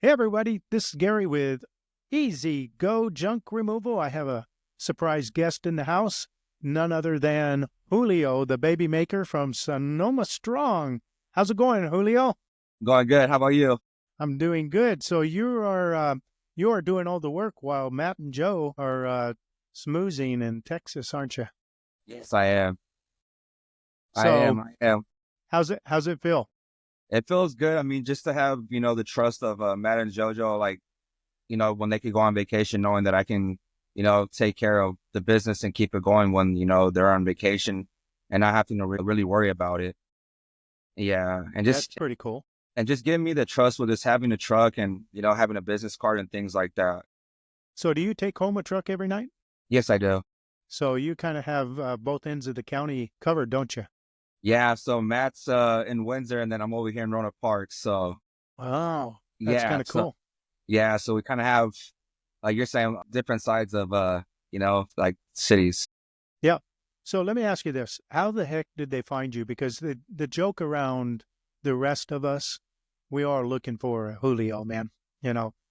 Hey, everybody, this is Gary with Easy Go Junk Removal. I have a surprise guest in the house, none other than Julio, the baby maker from Sonoma Strong. How's it going, Julio? Going good. How about you? I'm doing good. So you are doing all the work while Matt and Joe are smoozing in Texas, aren't you? Yes, I am. I So am. I am. how's it feel? It feels good. I mean, just to have, the trust of Matt and JoJo, like, when they could go on vacation, knowing that I can, take care of the business and keep it going when, they're on vacation and not having to really worry about it. Yeah. And That's just, pretty cool. and just giving me the trust with just having a truck and, having a business card and things like that. So do you take home a truck every night? Yes, I do. So you kind of have both ends of the county covered, don't you? Yeah. So Matt's in Windsor and then I'm over here in Roanoke Park. So Wow, that's yeah. kind of So, cool. yeah. So we kind of have, like you're saying, different sides of like cities. Yeah. So let me ask you this. How the heck did they find you? Because the joke around the rest of us, we are looking for a Julio, man.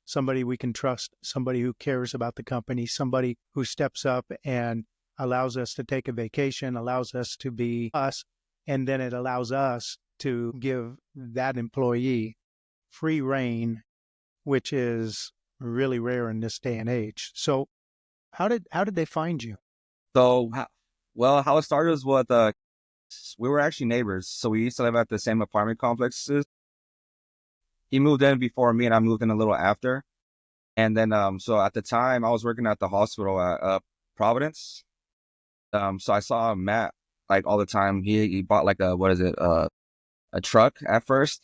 Somebody we can trust, somebody who cares about the company, somebody who steps up and allows us to take a vacation, allows us to be us, and then it allows us to give that employee free reign, which is really rare in this day and age. So how did they find you? So well, how it started was with we were actually neighbors, so we used to live at the same apartment complexes. He moved in before me and I moved in a little after. And then so at the time I was working at the hospital at Providence. So I saw Matt like all the time. He bought like a what is it a truck at first,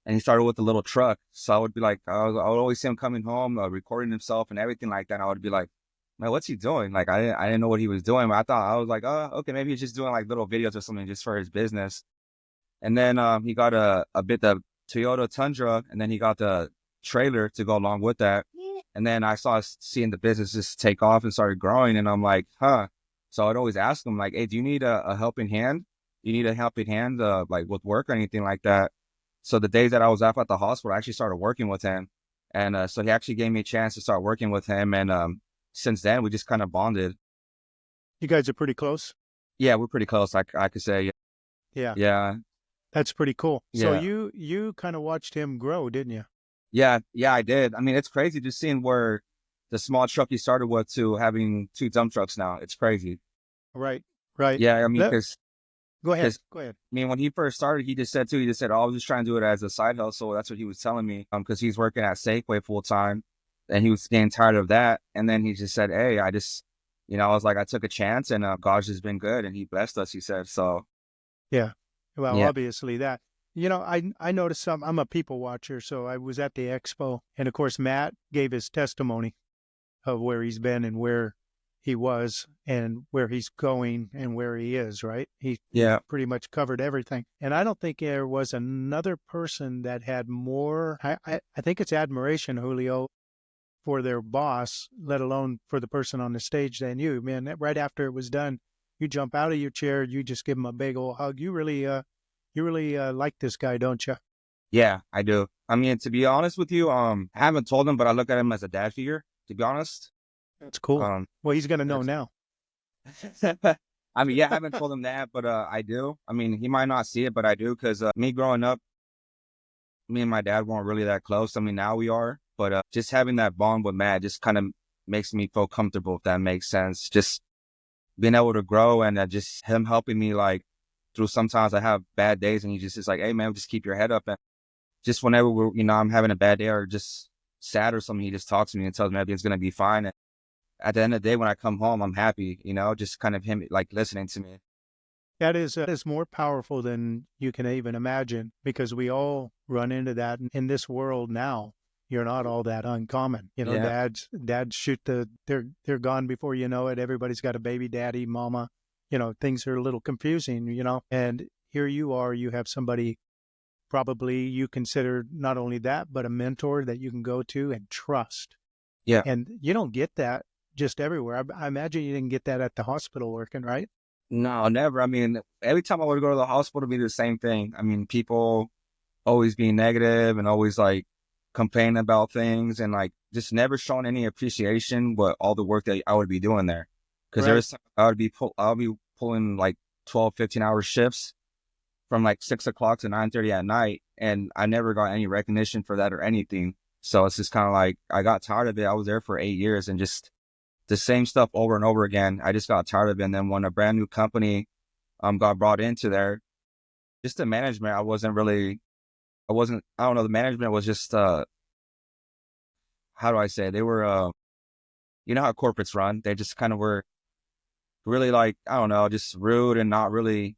and he started with a little truck. So I would be like, I would always see him coming home, recording himself and everything like that. And I would be like, man, what's he doing? Like, I didn't know what he was doing, but I was like, oh, okay, maybe he's just doing like little videos or something just for his business. And then he got the Toyota Tundra, and then he got the trailer to go along with that. And then I saw seeing the business just take off and started growing, and I'm like, huh. So I'd always ask him like, hey, do you need a helping hand? Do you need a helping hand, like with work or anything like that? So the days that I was off at the hospital, I actually started working with him, and so he actually gave me a chance to start working with him, and since then we just kind of bonded. You guys are pretty close. Yeah, we're pretty close. I could say, Yeah, yeah, that's pretty cool. So yeah. you kind of watched him grow, didn't you? Yeah, yeah, I did. I mean, it's crazy just seeing where the small truck he started with to having two dump trucks now. It's crazy. Right, right. Yeah, I mean, Let, because Go ahead. because Go ahead. I mean, when he first started, he just said, "Oh, I was just trying to do it as a side hustle." That's what he was telling me. Because he's working at Safeway full time, and he was getting tired of that. And then he just said, "Hey, I just, I was like, I took a chance, and God's just been good, and He blessed us." He said, "So, Yeah. Well, yeah, obviously that. I noticed some. I'm a people watcher, so I was at the expo, and of course Matt gave his testimony of where he's been and where he was and where he's going and where he is, right? He yeah, pretty much covered everything. And I don't think there was another person that had more I think it's admiration, Julio, for their boss, let alone for the person on the stage than you. Man, right after it was done, you jump out of your chair, you just give him a big old hug. You really like this guy, don't you? yeah, I do." I mean, to be honest with you, I haven't told him, but I look at him as a dad figure. To be honest, That's cool. um, Well, he's going to know that's now. I mean, yeah, I haven't told him that, but I do. I mean, he might not see it, but I do because me growing up, me and my dad weren't really that close. I mean, now we are, but just having that bond with Matt just kind of makes me feel comfortable, if that makes sense. Just being able to grow and just him helping me like through sometimes I have bad days, and he just is like, "Hey, man, just keep your head up." And just whenever I'm having a bad day or just sad or something, he just talks to me and tells me everything's gonna be fine. And at the end of the day, when I come home, I'm happy, just kind of him like listening to me. That is more powerful than you can even imagine because we all run into that in this world now. You're not all that uncommon. Yeah. Dads shoot they're gone before you know it. Everybody's got a baby daddy, mama. Things are a little confusing. And here you are, you have somebody probably you consider not only that, but a mentor that you can go to and trust. Yeah. And you don't get that just everywhere. I imagine you didn't get that at the hospital working, right? No, never. I mean, every time I would go to the hospital, it'd be the same thing. I mean, people always being negative and always like, complaining about things and like just never showing any appreciation, but all the work that I would be doing there. Cause Right. I would be pulling like 12, 15-hour shifts from like 6 o'clock to 9:30 at night. And I never got any recognition for that or anything. So it's just kind of like, I got tired of it. I was there for 8 years and just the same stuff over and over again. I just got tired of it. And then when a brand new company, got brought into there, just the management, I don't know. The management was just, how do I say? They were, you know how corporates run. They just kind of were really like, I don't know, just rude and not really,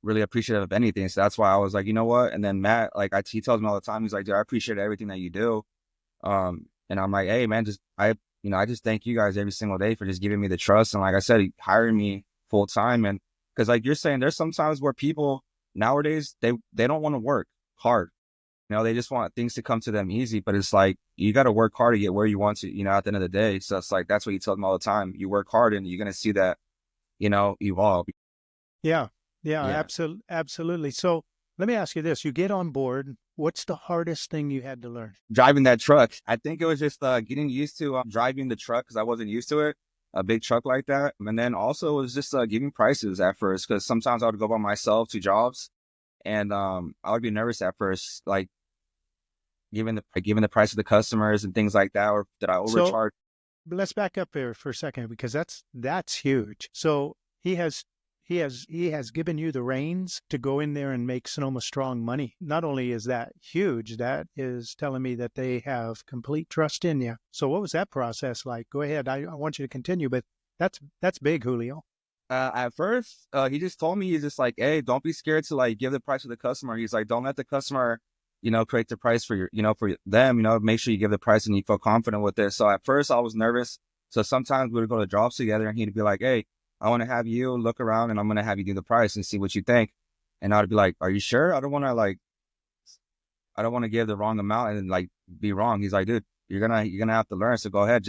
really appreciative of anything. So that's why I was like, you know what? And then Matt, like, he tells me all the time, he's like, dude, I appreciate everything that you do. And I'm like, hey, man, I just thank you guys every single day for just giving me the trust. And like I said, he hired me full time. And because like you're saying, there's sometimes where people nowadays, they don't want to work hard. They just want things to come to them easy, but it's like, you got to work hard to get where you want to, at the end of the day. So it's like, that's what you tell them all the time. You work hard and you're going to see that, evolve. Yeah. Yeah. Yeah. Absolutely. So let me ask you this: you get on board. What's the hardest thing you had to learn? Driving that truck. I think it was just getting used to driving the truck because I wasn't used to it, a big truck like that. And then also it was just giving prices at first because sometimes I would go by myself to jobs and I would be nervous at first, like giving the price of the customers and things like that, or did I So overcharge? let's back up there for a second because that's huge. So he has given you the reins to go in there and make Sonoma Strong money. Not only is that huge, that is telling me that they have complete trust in you. So what was that process like? Go ahead. I want you to continue, but that's big, Julio. At first, he just told me, he's just like, hey, don't be scared to like give the price to the customer. He's like, don't let the customer, create the price for for them, make sure you give the price and you feel confident with it. So at first I was nervous. So sometimes we would go to jobs together and he'd be like, hey, I want to have you look around and I'm going to have you do the price and see what you think. And I'd be like, are you sure? I don't want to give the wrong amount and like be wrong. He's like, dude, you're gonna have to learn. So go ahead,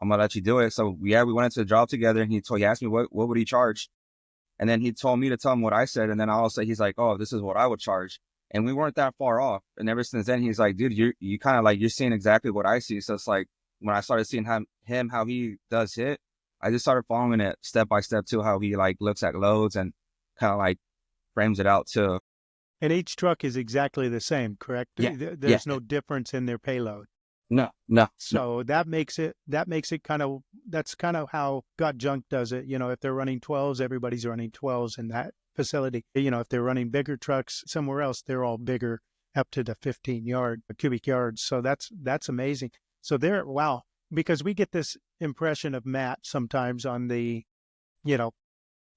I'm gonna let you do it. So yeah, we went into the job together and he asked me what would he charge? And then he told me to tell him what I said. And then I also, he's like, oh, this is what I would charge. And we weren't that far off. And ever since then, he's like, dude, you kind of like, you're seeing exactly what I see. So it's like, when I started seeing how he does it, I just started following it step by step to how he like looks at loads and kind of like frames it out too. And each truck is exactly the same, correct? Yeah. Yeah. There's no difference in their payload. No, no, no. So that makes it that's kind of how Got Junk does it. If they're running 12s, everybody's running 12s in that facility. If they're running bigger trucks somewhere else, they're all bigger up to the 15 cubic yards. So that's amazing. So wow, because we get this impression of Matt sometimes you know,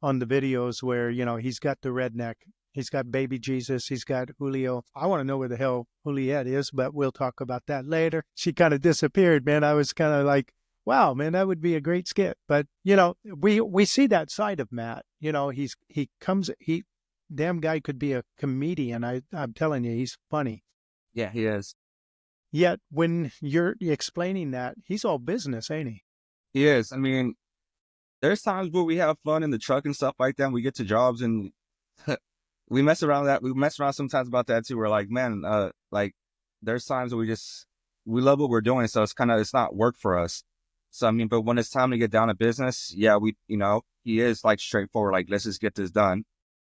on the videos where, he's got the redneck. He's got baby Jesus. He's got Julio. I want to know where the hell Juliet is, but we'll talk about that later. She kind of disappeared, man. I was kind of like, wow, man, that would be a great skit. But, we see that side of Matt. He damn guy could be a comedian. I'm telling you, he's funny. Yeah, he is. Yet when you're explaining that, he's all business, ain't he? He is. I mean, there's times where we have fun in the truck and stuff like that. And we get to jobs and we mess around sometimes about that too. We're like, man, like there's times where we love what we're doing. So it's not work for us. So, I mean, but when it's time to get down to business, yeah, he is like straightforward, like, let's just get this done.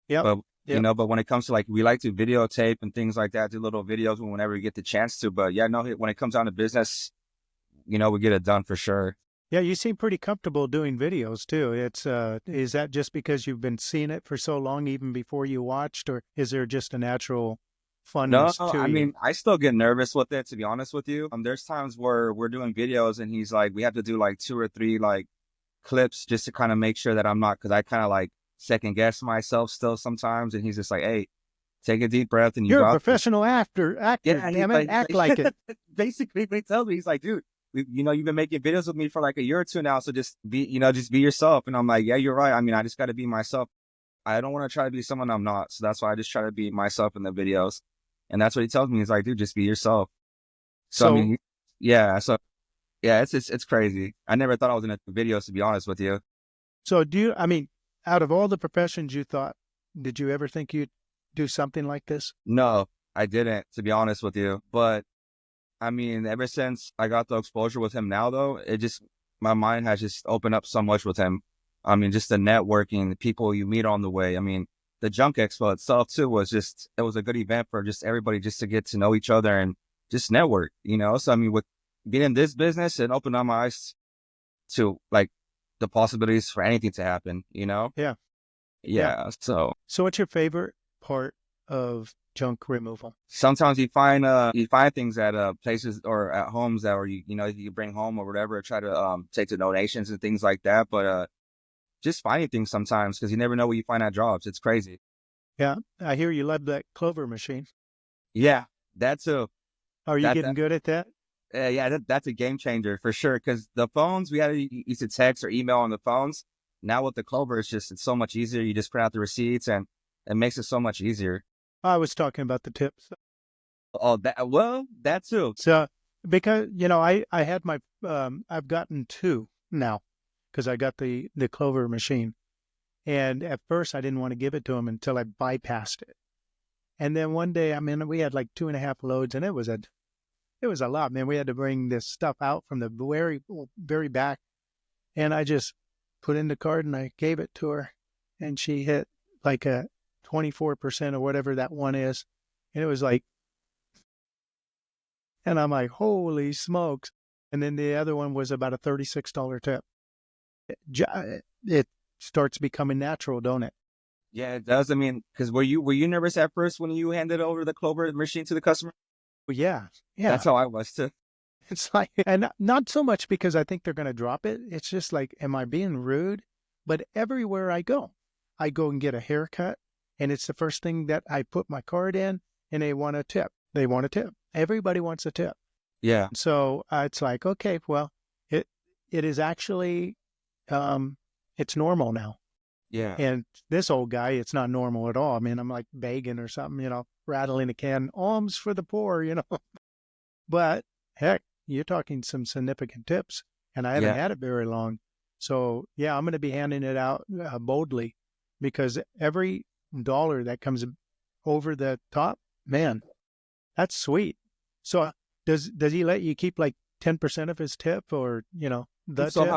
Yep. But, Yep. but when it comes to like, we like to videotape and things like that, do little videos whenever we get the chance to. But yeah, no, when it comes down to business, we get it done for sure. Yeah, you seem pretty comfortable doing videos too. Is that just because you've been seeing it for so long, even before you watched, or is there just a natural No, funness to I you? mean, I still get nervous with it, to be honest with you. There's times where we're doing videos and he's like, we have to do like 2 or 3 like clips just to kind of make sure that I'm not, because I kind of like second guess myself still sometimes. And he's just like, hey, take a deep breath and you You're a got this. professional actor. Yeah, Damn it, act like it. basically, he tells me, he's like, dude, you've been making videos with me for like a year or two now. So just be yourself. And I'm like, yeah, you're right. I mean, I just got to be myself. I don't want to try to be someone I'm not. So that's why I just try to be myself in the videos. And that's what he tells me. He's like, dude, just be yourself. So, I So, mean, yeah. So, yeah, it's crazy. I never thought I was in a videos, to be honest with you. so I mean, out of all the professions you thought, did you ever think you'd do something like this? No, I didn't, to be honest with you. But I mean, ever since I got the exposure with him now, though, it just, my mind has just opened up so much with him. I mean, just the networking, the people you meet on the way. I mean, the Junk Expo itself, too, was just, it was a good event for just everybody just to get to know each other and just network, you know? So, I mean, with being in this business, it opened up my eyes to like the possibilities for anything to happen, you know? Yeah. Yeah. Yeah. So So what's your favorite part of junk removal? sometimes you find things at places or at homes that, or you know, you bring home or whatever, try to take the donations and things like that. But just finding things sometimes, because you never know what you find at jobs. It's crazy. Yeah. I hear you love that clover machine. Yeah, that's a Are you that getting that good at that? yeah, that's a game changer for sure. Because the phones, we had to used to text or email on the phones. Now with the Clover, it's so much easier. You just print out the receipts, and it makes it so much easier. I was talking about the tips. Oh, that too. So because I had my I've gotten two now because I got the clover machine. And at first I didn't want to give it to him until I bypassed it. And then one day, I mean, we had like 2.5 loads, and it was a lot, man. We had to bring this stuff out from the very back, and I just put in the card and I gave it to her, and she hit like a 24% or whatever that one is, and it was like, and I'm like, holy smokes! And then the other one was about a $36 tip. It starts becoming natural, don't it? Yeah, it does. I mean, because were you nervous at first when you handed over the Clover machine to the customer? Well, yeah, That's yeah. how I was too. It's like, and not so much because I think they're going to drop it. It's just like, am I being rude? But everywhere I go and get a haircut, and it's the first thing that I put my card in, and they want a tip. They want a tip. Everybody wants a tip. Yeah, So it's like, okay, well, it it is actually, um, it's normal now. yeah, And this old guy, it's not normal at all. I mean, I'm like begging or something, rattling a can, alms for the poor. But heck, you're talking some significant tips, and I haven't yeah, had it very long. So yeah, I'm going to be handing it out boldly because every dollar that comes over the top, man, that's sweet. So does he let you keep like 10% of his tip, or the So tip?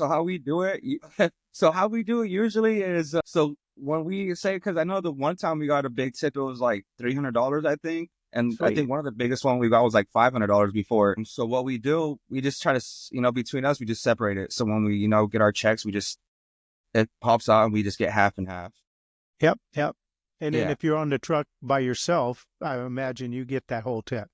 how we do it? So how we do it usually is so when we say, because I know the one time we got a big tip, it was like $300, I think, and I Sweet. think one of the biggest one we got was like $500 before. And so what we do, we just try to between us, we just separate it. So when we get our checks, we just it pops out and we just get half and half. Yep, yep. And then Yeah. if you're on the truck by yourself, I imagine you get that whole tip.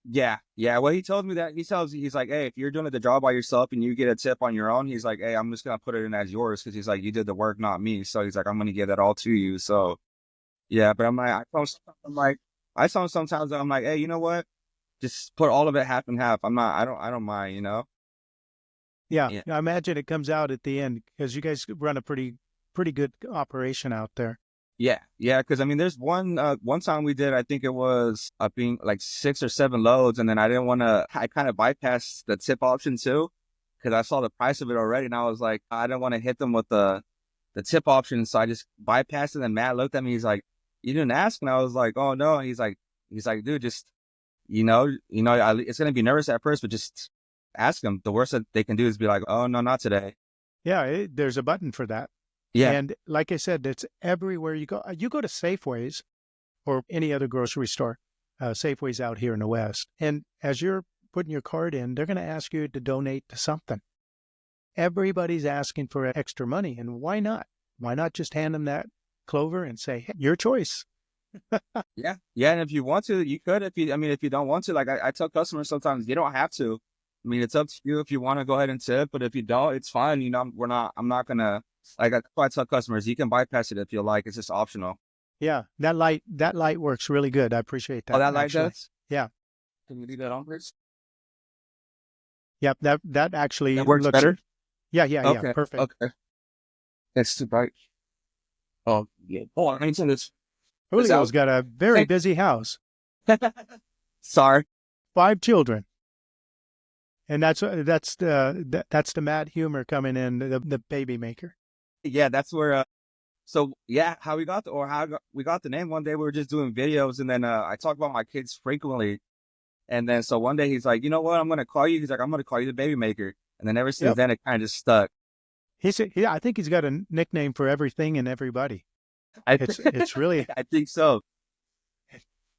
Yeah, yeah. Well, he told me that he's like, hey, if you're doing the job by yourself and you get a tip on your own, he's like, hey, I'm just gonna put it in as yours because he's like, you did the work, not me. So he's like, I'm gonna give that all to you. So yeah, but I'm like, I tell him sometimes I'm like, hey, you know what? Just put all of it half and half. I don't mind, you know? Yeah, Yeah. I imagine it comes out at the end because you guys run a pretty good operation out there. Yeah, yeah, because I mean, there's one time we did, I think it was being like 6 or 7 loads, and then I didn't want to. I kind of bypassed the tip option too, because I saw the price of it already, and I was like, I didn't want to hit them with the tip option, so I just bypassed it. And Matt looked at me, he's like, "You didn't ask," and I was like, "Oh no," and he's like, "Dude, just it's gonna be nervous at first, but just ask them. The worst that they can do is be like, oh no, not today." Yeah, there's a button for that. Yeah, And like I said, it's everywhere you go. You go to Safeways or any other grocery store, Safeways out here in the West. And as you're putting your card in, they're going to ask you to donate to something. Everybody's asking for extra money. And why not? Why not just hand them that clover and say, hey, your choice? yeah, yeah. And if you want to, you could. If you don't want to, like I tell customers sometimes, you don't have to. I mean, it's up to you if you want to go ahead and tip, but if you don't, it's fine. I'm not gonna that's why I tell customers, you can bypass it if you like. It's just optional. Yeah, that light works really good. I appreciate Oh, that, that like actually. that? Yeah. Can you leave that on, please? Yep, that actually That works looks, better. yeah, yeah, yeah, Okay, perfect. okay. It's too bright. Oh, yeah. Oh, I need to turn this Julio's out. got a very Hey. busy house, Sorry. 5 children. And that's the mad humor coming in, the baby maker. Yeah, that's where. So yeah, how we got we got the name. One day we were just doing videos, and then I talk about my kids frequently, And then so one day he's like, you know what? I'm gonna call you. He's like, I'm gonna call you the baby maker. And then ever since Yep. then, it kind of just stuck. I think he's got a nickname for everything and everybody. I It's really, I think so.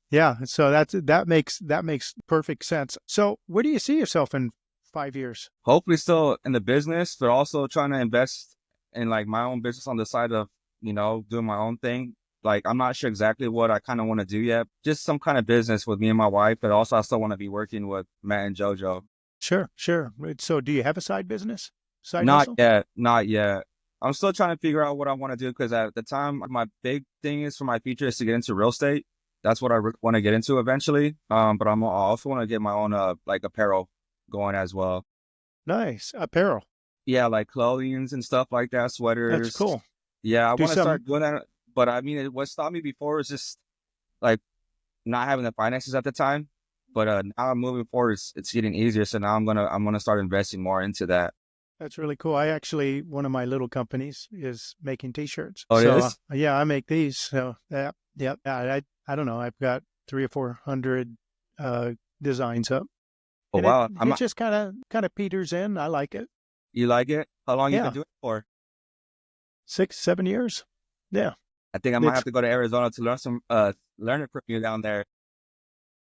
yeah. So that makes perfect sense. So where do you see yourself in 5 years? Hopefully, still in the business, but also trying to invest in like my own business on the side of doing my own thing. Like I'm not sure exactly what I kind of want to do yet. Just some kind of business with me and my wife, but also I still want to be working with Matt and JoJo. Sure, sure. So do you have a side business, side Not hustle? yet, not yet. I'm still trying to figure out what I want to do because at the time, my big thing is for my future is to get into real estate. That's what I want to get into eventually. But I also want to get my own like apparel going as well. Nice. Apparel. Yeah, like clothings and stuff like that, That's sweaters. cool. Yeah, I Do want to some start doing that. But I mean, what stopped me before was just like not having the finances at the time. But now I'm moving forward, it's getting easier. So now I'm gonna start investing more into that. That's really cool. I actually, one of my little companies is making T-shirts. Oh, it So is? yeah, I make these. So yeah. I don't know. I've got 300 or 400 uh, designs up, Oh and it wow. it just kind of peters in. I like it. You like it? How long you been Yeah, doing it for? 6, 7 years. Yeah, I think I might it's have to go to Arizona to learn it from you down there.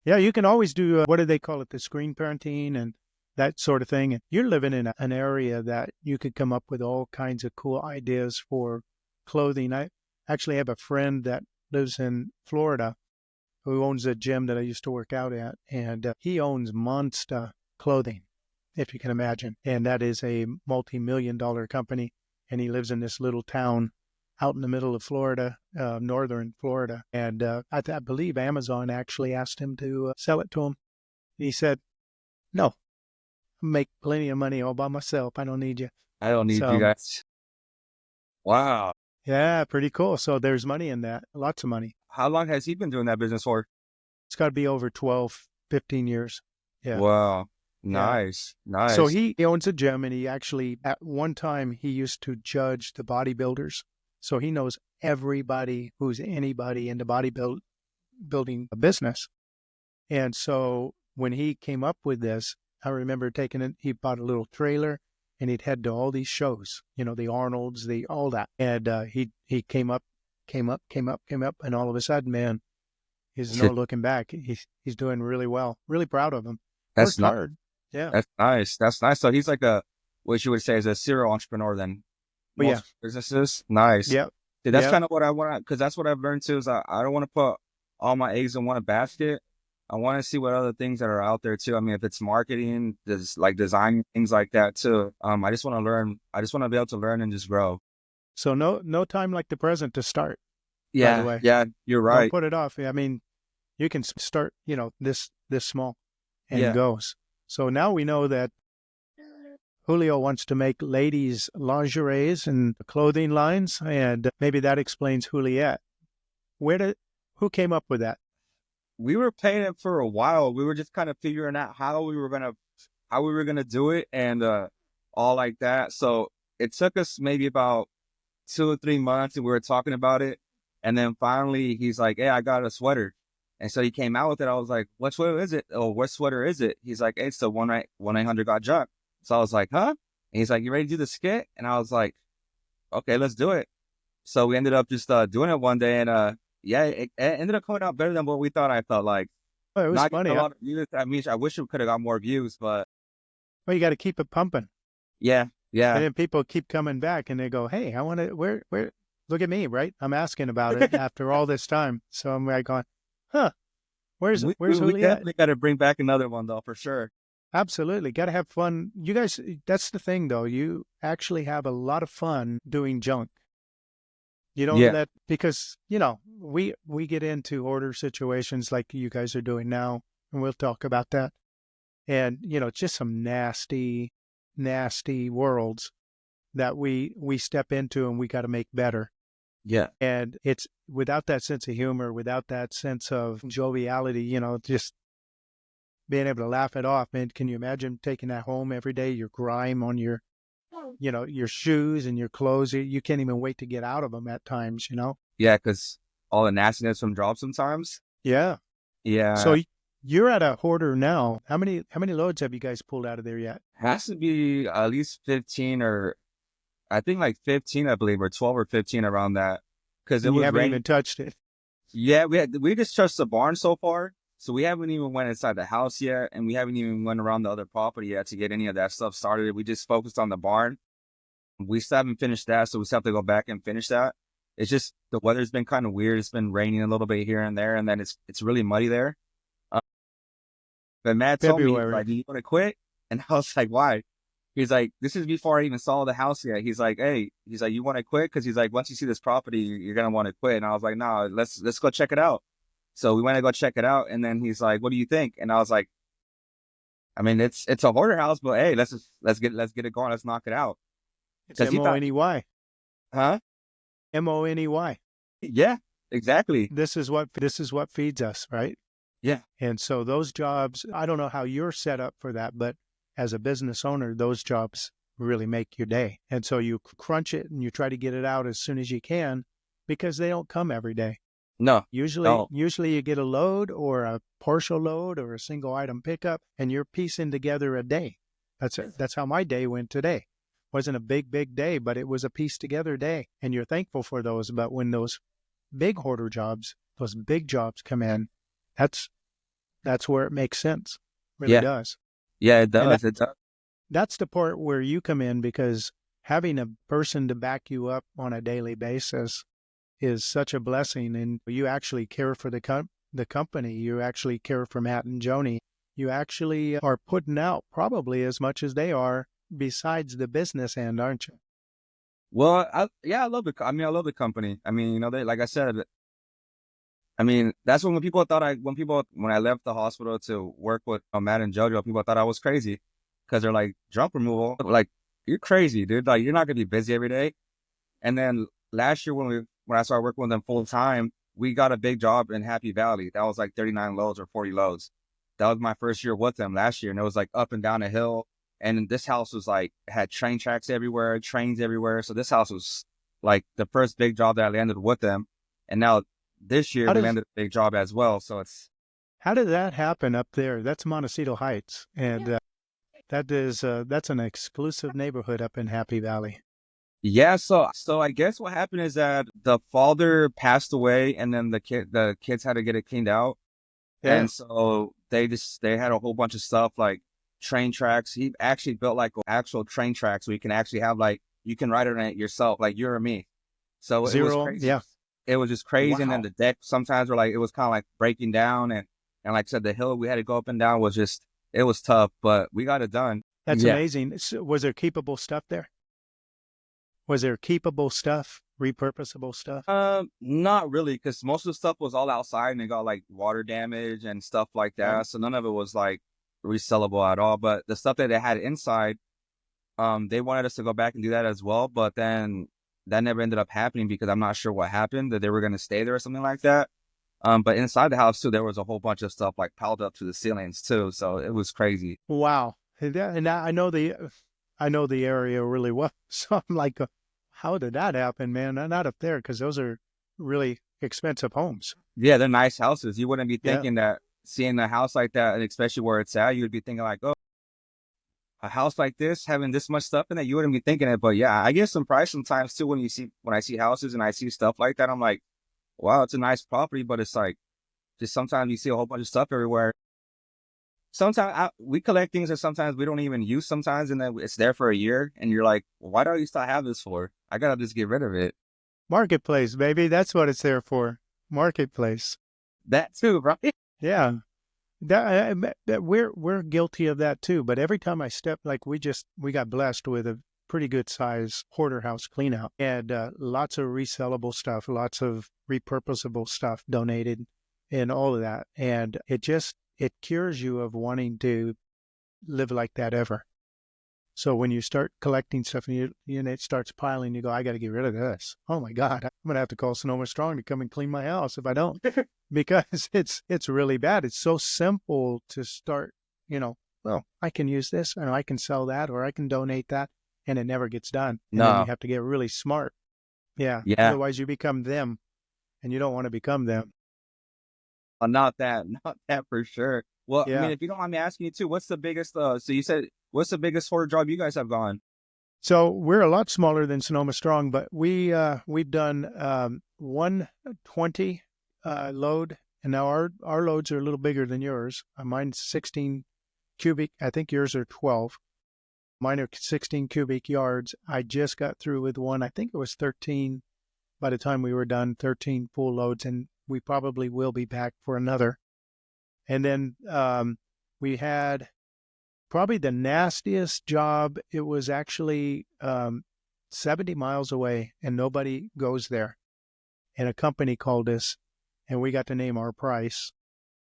yeah. You can always do what do they call it? The screen parenting and that sort of thing. And you're living in an area that you could come up with all kinds of cool ideas for clothing. I actually have a friend that lives in Florida who owns a gym that I used to work out at, and he owns Monster Clothing, if you can imagine. And that is a multi-million-dollar company, and he lives in this little town out in the middle of Florida, northern Florida. And I believe Amazon actually asked him to sell it to him. He said, "No, I make plenty of money all by myself. I don't need you." I don't need you So guys. Wow. yeah, pretty cool. So there's money in that, lots of money. How long has he been doing that business for? It's got to be over 12, 15 years. Yeah. Wow. Yeah. Nice. So Nice. he owns a gym, and he actually, at one time, he used to judge the bodybuilders. So he knows everybody who's anybody in the building business. And so when he came up with this, I remember taking it, he bought a little trailer and he'd head to all these shows, the Arnolds, all that. And he came up, and all of a sudden, man, he's no looking back. He's doing really well. Really proud of him. That's Worked not hard. Yeah. that's nice. That's nice. So he's like a what you would say is a serial entrepreneur then. But yeah. Multiple businesses. Nice. Yep. See, that's Yep. kind of what I want because that's what I've learned too is I don't want to put all my eggs in one basket. I want to see what other things that are out there too. I mean, if it's marketing, there's like design things like that too. I just want to learn. I just want to be able to learn and just grow. So no time like the present to start, by the Yeah, way. yeah, you're Don't right. put it off. I mean, you can start, this small and Yeah, goes. So now we know that Julio wants to make ladies' lingeries and clothing lines, and maybe that explains Juliet. Who came up with that? we were paying it for a while. We were just kind of figuring out how we were gonna do it and all like that. So it took us maybe about 2 or 3 months, and we were talking about it. And then finally, he's like, "Hey, I got a sweater." And so he came out with it. I was like, "What sweater is it? Oh, what sweater is it?" He's like, "Hey, it's the 1-800 got junk." So I was like, "Huh?" And he's like, "You ready to do the skit?" And I was like, "Okay, let's do it." So we ended up just doing it one day, and yeah, it ended up coming out better than what we thought. I felt like Oh, it was not getting funny, a huh? lot of views. I mean, I wish we could have got more views, but Well, you got to keep it pumping. yeah, And yeah. then people keep coming back and they go, "Hey, I want to, look at me, right? I'm asking about it after all this time." So I'm like going, "Huh, where's We Juliet?" definitely got to bring back another one though, for sure. Absolutely. Got to have fun. You guys, that's the thing though. You actually have a lot of fun doing junk. You don't Yeah, because, we get into order situations like you guys are doing now, and we'll talk about that. And, just some nasty, nasty worlds that we step into and we got to make better. yeah. And it's without that sense of humor, without that sense of joviality, just being able to laugh it off. Man, can you imagine taking that home every day, your grime on your shoes and your clothes? You can't even wait to get out of them at times. Yeah, because all the nastiness from drops sometimes. Yeah. So Yeah. You're at a hoarder now. How many loads have you guys pulled out of there yet? Has to be at least 15 or I think like 15, I believe, or 12 or 15 around that. Because it And you was haven't raining. even touched it. Yeah, we just touched the barn so far. So we haven't even went inside the house yet, and we haven't even went around the other property yet to get any of that stuff started. We just focused on the barn. We still haven't finished that, so we still have to go back and finish that. It's just the weather's been kind of weird. It's been raining a little bit here and there, and then it's really muddy there. Uh, but Matt told me, February. like, "Do you want to quit?" And I was like, "Why?" He's like, "This is before I even saw the house yet." He's like, "Hey," he's like, "You want to quit?" Because he's like, "Once you see this property, you're gonna want to quit." And I was like, "No, let's go check it out." So we went to go check it out, and then he's like, "What do you think?" And I was like, "I mean, it's a hoarder house, but hey, let's get it going. Let's knock it out." It's Because he thought, Money. huh? Money. Yeah, exactly. This is what feeds us, right? Yeah, And so those jobs, I don't know how you're set up for that, but as a business owner, those jobs really make your day. And so you crunch it and you try to get it out as soon as you can because they don't come every day. no, Usually, no, usually you get a load or a partial load or a single item pickup, and you're piecing together a day. That's how my day went today. Wasn't a big day, but it was a piece together day, and you're thankful for those. But when those big hoarder jobs, those big jobs come in, that's that's where it makes sense. Really yeah, does. yeah, it And does. It does. that's the part where you come in because having a person to back you up on a daily basis is such a blessing, and you actually care for the company. You actually care for Matt and Joni. You actually are putting out probably as much as they are besides the business end, aren't you? Well, yeah, I love I mean, I love the company. I mean, they, like I said, I mean, that's when people thought when I left the hospital to work with Matt and JoJo, people thought I was crazy because they're like, junk removal, like, you're crazy, dude. Like, you're not gonna be busy every day. And then last year when I started working with them full time, we got a big job in Happy Valley. That was like 39 loads or 40 loads. That was my first year with them last year, and it was like up and down a hill. And this house was like had train tracks everywhere, trains everywhere. So this house was like the first big job that I landed with them. And now this year How we does landed a big job as well. So it's how did that happen up there? That's Montecito Heights, and that's an exclusive neighborhood up in Happy Valley. yeah. So I guess what happened is that the father passed away, and then the kids had to get it cleaned out. Yeah, And so they had a whole bunch of stuff like train tracks. He actually built like actual train tracks where you can actually have like you can ride it on it yourself, like you or me. So it was zero. crazy. Yeah, It was just crazy. And then wow. the deck sometimes were like it was kind of like breaking down and like I said, the hill we had to go up and down was just it was tough, but we got it done. That's Yeah. amazing. Was there keepable stuff there? Was there keepable stuff, repurposable stuff? Not really, because most of the stuff was all outside and it got like water damage and stuff like Yeah. that. So none of it was like resellable at all. But the stuff that they had inside, they wanted us to go back and do that as well. But then that never ended up happening because I'm not sure what happened, that they were going to stay there or something like that. But inside the house too, there was a whole bunch of stuff like piled up to the ceilings too. So it was crazy. Wow. And I know the area really well. So I'm like, how did that happen, man? Not up there because those are really expensive homes. Yeah, they're nice houses. You wouldn't be Yeah. thinking that seeing a house like that, and especially where it's at, you would be thinking like, oh, a house like this having this much stuff in it, you wouldn't be thinking it. But yeah, I get surprised sometimes too when I see houses and I see stuff like that. I'm like, wow, it's a nice property, but it's like just sometimes you see a whole bunch of stuff everywhere. Sometimes we collect things that sometimes we don't even use sometimes, and then it's there for a year, and you're like, well, why do I still have this for? I gotta just get rid of it. Marketplace, baby. That's what it's there for. Marketplace. That too, right? Yeah. That we're guilty of that too. But every time I step, like we got blessed with a pretty good size hoarder house clean out and lots of resellable stuff, lots of repurposable stuff donated and all of that. And it cures you of wanting to live like that ever. So when you start collecting stuff and it starts piling, you go, I got to get rid of this. Oh my God, I'm gonna have to call Sonoma Strong to come and clean my house if I don't, because it's really bad. It's so simple to start. Well, I can use this, or I can sell that, or I can donate that, and it never gets done. And then you No, have to get really smart. Yeah. yeah, Otherwise, you become them, and you don't want to become them. not that, not that for sure. Well, I mean, Yeah. if you don't mind me asking you too, what's the biggest? So you said, what's the biggest horror job you guys have gone? So we're a lot smaller than Sonoma Strong, but we've done 120 load, and now our loads are a little bigger than yours. Mine's 16 cubic. I think yours are 12. Mine are 16 cubic yards. I just got through with one. I think it was 13 by the time we were done, 13 full loads, and we probably will be back for another. And then we had probably the nastiest job. It was actually 70 miles away, and nobody goes there. And a company called us, and we got to name our price,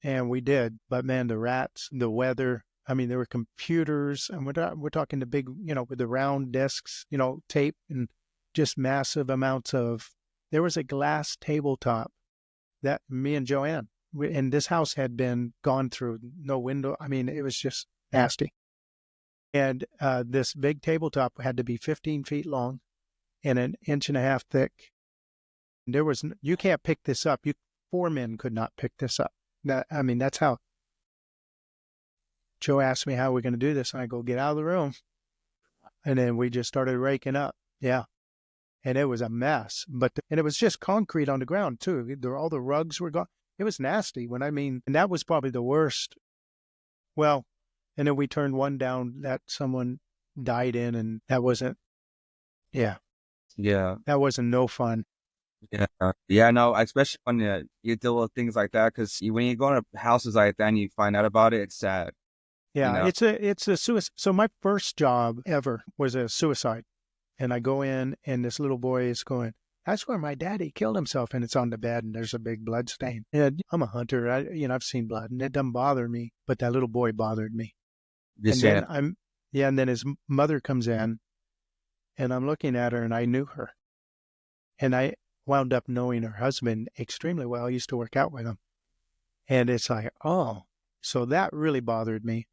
and we did. But man, the rats, the weather. I mean, there were computers, and we're talking the big, with the round desks, tape, and just massive amounts of. There was a glass tabletop that me and Joanne, and this house had been gone through, no window. I mean, it was just nasty. And this big tabletop had to be 15 feet long and an inch and a half thick. You can't pick this up. Four men could not pick this up. I mean, that's how. Joe asked me how we're going to do this, and I go, get out of the room. And then we just started raking up. Yeah. And it was a mess. And it was just concrete on the ground, too. All the rugs were gone. It was nasty. And that was probably the worst. Well, and then we turned one down that someone died in, and that wasn't, yeah, Yeah. that wasn't no fun. Yeah. Yeah. No, especially when you deal with things like that, because when you go to houses like that and you find out about it, it's sad. You Yeah, know. it's a suicide. So my first job ever was a suicide. And I go in, and this little boy is going, that's where my daddy killed himself. And it's on the bed, and there's a big blood stain. And I'm a hunter. I've seen blood, and it doesn't bother me. But that little boy bothered me. Just And saying. and then his mother comes in, and I'm looking at her, and I knew her. And I wound up knowing her husband extremely well. I used to work out with him. And it's like, oh, so that really bothered me.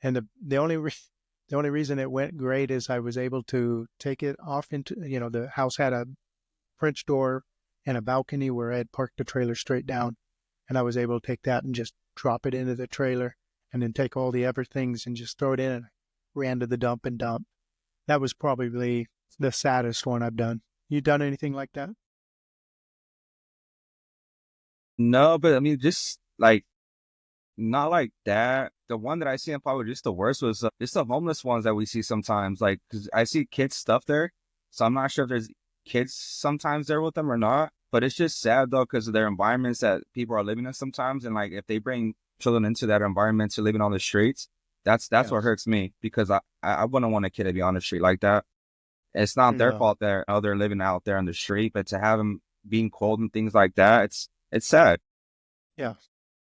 And the only reason it went great is I was able to take it off into, the house had a French door and a balcony where I had parked the trailer straight down. And I was able to take that and just drop it into the trailer and then take all the other things and just throw it in and ran to the dump and dump. That was probably the saddest one I've done. You done anything like that? No, but I mean, just like, not like that. The one that I see in probably just the worst was just the homeless ones that we see sometimes. Like, 'cause I see kids stuff there, so I'm not sure if there's kids sometimes there with them or not. But it's just sad though, because of their environments that people are living in sometimes, and like if they bring children into that environment to living on the streets, that's what Yes. hurts me, because I wouldn't want a kid to be on the street like that. It's not their No. fault they're living out there on the street, but to have them being cold and things like that, it's sad. Yeah.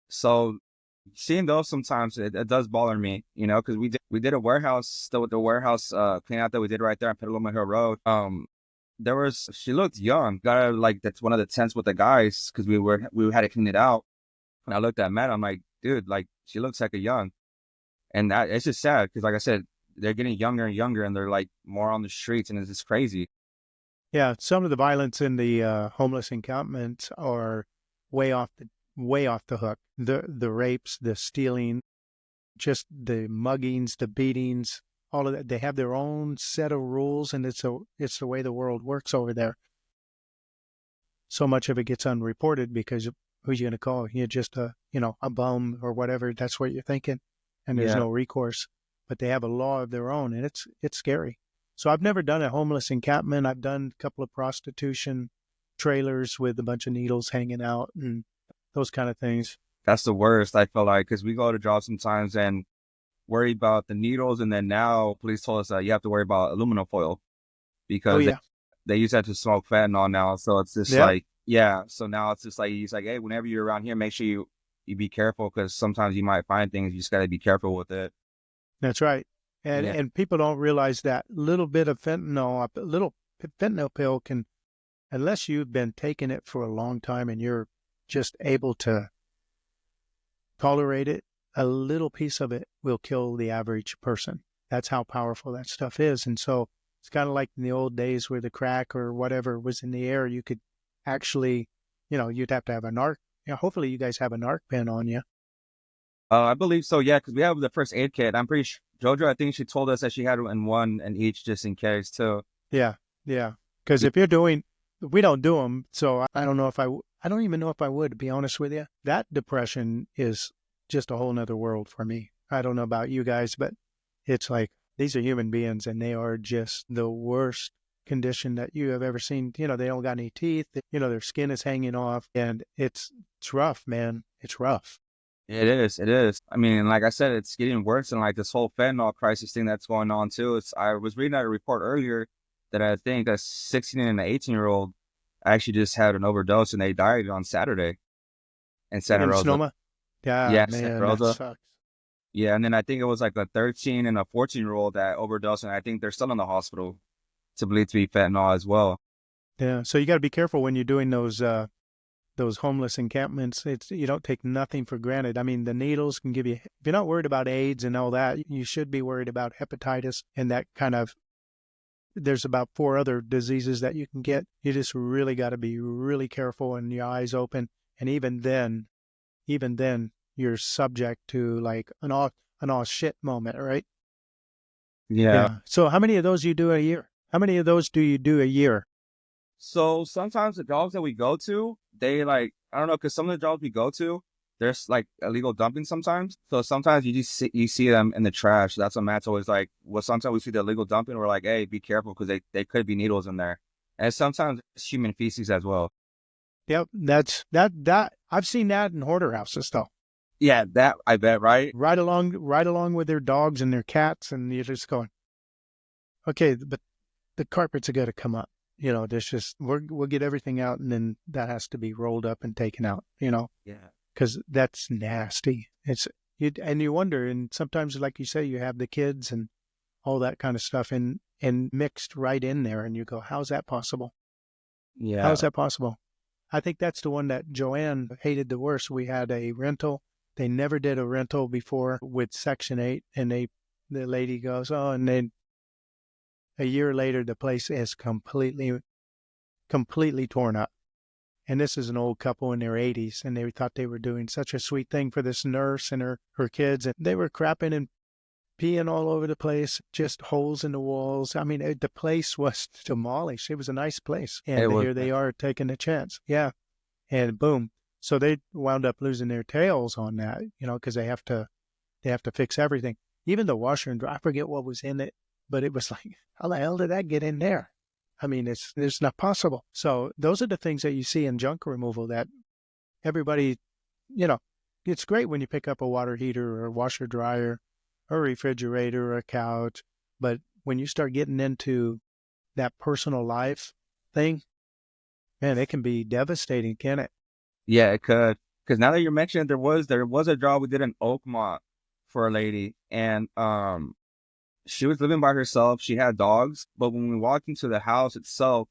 So seeing those sometimes it does bother me, because we did a warehouse, the warehouse clean out that we did right there on Petaluma Hill Road. She looked young. Got her like that's one of the tents with the guys, because we had to clean it out. And I looked at Matt, I'm like, dude, like she looks like a young, and that it's just sad because like I said, they're getting younger and younger, and they're like more on the streets, and it's just crazy. Yeah. Some of the violence in the homeless encampments are way off the hook. The rapes, the stealing, just the muggings, the beatings, all of that. They have their own set of rules, and it's the way the world works over there. So much of it gets unreported because who's you going to call? You're just a bum or whatever. That's what you're thinking, and there's Yeah. no recourse. But they have a law of their own, and it's scary. So I've never done a homeless encampment. I've done a couple of prostitution trailers with a bunch of needles hanging out and those kind of things. That's the worst, I feel like, because we go to jobs sometimes and worry about the needles, and then now police told us that you have to worry about aluminum foil, Oh because yeah, they use that to smoke fentanyl now. So it's just yeah, like, yeah. So now it's just like, he's like, hey, whenever you're around here, make sure you be careful, because sometimes you might find things. You just got to be careful with it. that's right. And Yeah. and people don't realize that little bit of fentanyl, a little fentanyl pill can, unless you've been taking it for a long time and you're just able to tolerate it, a little piece of it will kill the average person. That's how powerful that stuff is. And so it's kind of like in the old days where the crack or whatever was in the air, you could actually, you'd have to have a narc. Hopefully you guys have a narc pen on you. I believe so, yeah, because we have the first aid kit. I'm pretty sure Jojo, I think she told us that she had one in each just in case too. Yeah, yeah. Because if you're doing, we don't do them, so I don't know if I don't even know if I would, to be honest with you. That depression is just a whole nother world for me. I don't know about you guys, but it's like these are human beings and they are just the worst condition that you have ever seen. You know, they don't got any teeth, you know, their skin is hanging off and it's rough, man. It's rough. It is. It is. I mean, like I said, it's getting worse, and like this whole fentanyl crisis thing that's going on too. It's. I was reading a report earlier that I think a 16 and an 18-year-old actually just had an overdose and they died on Saturday in Santa In Rosa. Sonoma. Yeah, Yeah, Santa man, that Rosa. sucks. Yeah, and then I think it was like a 13 and a 14-year-old that overdosed, and I think they're still in the hospital to believe to be fentanyl as well. Yeah. So you got to be careful when you're doing those homeless encampments. It's you don't take nothing for granted. I mean, the needles can give you. If you're not worried about AIDS and all that, you should be worried about hepatitis and that kind of. There's about four other diseases that you can get. You just really got to be really careful and your eyes open. And even then, you're subject to like an all shit moment, right? Yeah. Yeah. So how many of those you do a year? How many of those do you do a year? So sometimes the jobs that we go to, they like, I don't know, because some of the jobs we go to, there's like illegal dumping sometimes. So sometimes you see them in the trash. That's what Matt's always like. Well, sometimes we see the illegal dumping. We're like, hey, be careful because they could be needles in there. And sometimes it's human feces as well. Yep. That I've seen that in hoarder houses though. Yeah, that I bet, right? Right along with their dogs and their cats, and you're just going, okay, but the carpets are going to come up. You know, there's just we'll get everything out, and then that has to be rolled up and taken out. You know, Yeah. because that's nasty. It's and you wonder, and sometimes, like you say, you have the kids and all that kind of stuff, and mixed right in there, and you go, how's that possible? How's Yeah. that possible? I think that's the one that Joanne hated the worst. We had a rental. They never did a rental before with Section 8, and the lady goes, oh, and then a year later, the place is completely torn up. And this is an old couple in their 80s, and they thought they were doing such a sweet thing for this nurse and her kids, and they were crapping and peeing all over the place, just holes in the walls. I mean, the place was demolished. It was a nice place, It and was. here they are taking a chance. Yeah, and boom. So they wound up losing their tails on that, you know, because they have to fix everything. Even the washer and dryer, I forget what was in it, but it was like, how the hell did that get in there? I mean, it's not possible. So those are the things that you see in junk removal that everybody, you know, it's great when you pick up a water heater or a washer dryer or a refrigerator or a couch. But when you start getting into that personal life thing, man, it can be devastating, can it? Yeah, it could. Because now that you're mentioning, there was a job we did in Oakmont for a lady, and she was living by herself. She had dogs, but when we walked into the house itself,